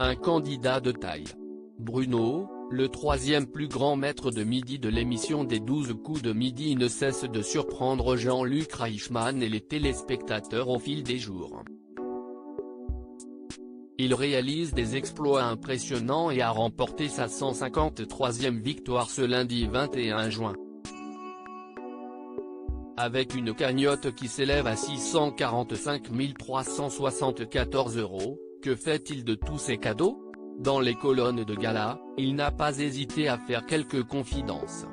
Un candidat de taille. Bruno, le troisième plus grand maître de midi de l'émission des 12 coups de midi ne cesse de surprendre Jean-Luc Reichmann et les téléspectateurs au fil des jours. Il réalise des exploits impressionnants et a remporté sa 153e victoire ce lundi 21 juin. Avec une cagnotte qui s'élève à 645 374 €, que fait-il de tous ces cadeaux? Dans les colonnes de gala, il n'a pas hésité à faire quelques confidences.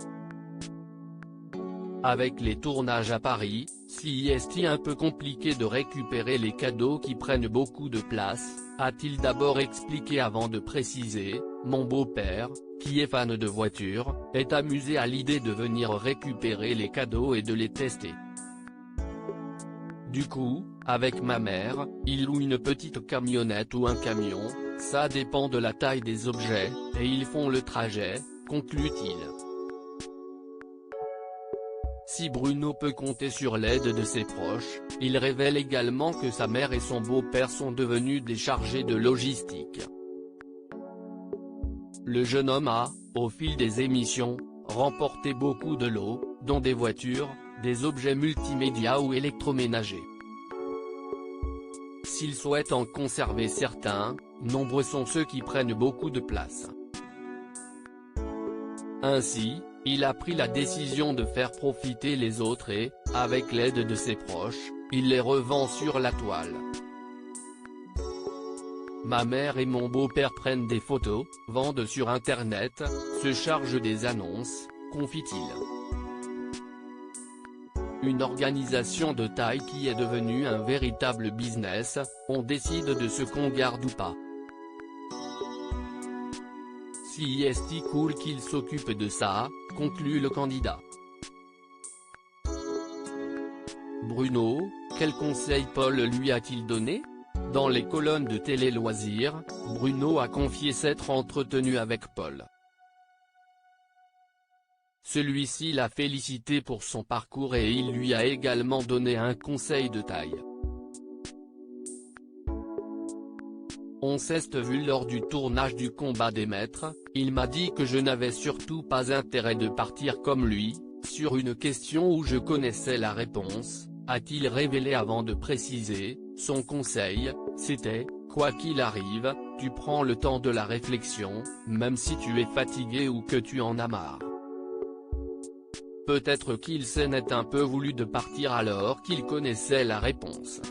Avec les tournages à Paris, si est-il un peu compliqué de récupérer les cadeaux qui prennent beaucoup de place, a-t-il d'abord expliqué avant de préciser, mon beau-père, qui est fan de voitures, est amusé à l'idée de venir récupérer les cadeaux et de les tester. Du coup, avec ma mère, il loue une petite camionnette ou un camion, ça dépend de la taille des objets, et ils font le trajet, conclut-il. Si Bruno peut compter sur l'aide de ses proches, il révèle également que sa mère et son beau-père sont devenus des chargés de logistique. Le jeune homme a, au fil des émissions, remporté beaucoup de lots, dont des voitures, des objets multimédia ou électroménagers. S'il souhaite en conserver certains, nombreux sont ceux qui prennent beaucoup de place. Ainsi, il a pris la décision de faire profiter les autres et, avec l'aide de ses proches, il les revend sur la toile. Ma mère et mon beau-père prennent des photos, vendent sur internet, se chargent des annonces, confie-t-il. Une organisation de taille qui est devenue un véritable business, on décide de ce qu'on garde ou pas. Si est-il cool qu'il s'occupe de ça, conclut le candidat. Bruno, quel conseil Paul lui a-t-il donné? Dans les colonnes de Télé Loisirs, Bruno a confié s'être entretenu avec Paul. Celui-ci l'a félicité pour son parcours et il lui a également donné un conseil de taille. On s'est vu lors du tournage du Combat des Maîtres, il m'a dit que je n'avais surtout pas intérêt de partir comme lui, sur une question où je connaissais la réponse, a-t-il révélé avant de préciser, son conseil, c'était, quoi qu'il arrive, tu prends le temps de la réflexion, même si tu es fatigué ou que tu en as marre. Peut-être qu'il s'en est un peu voulu de partir alors qu'il connaissait la réponse.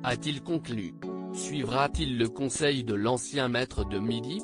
A-t-il conclu? Suivra-t-il le conseil de l'ancien maître de midi?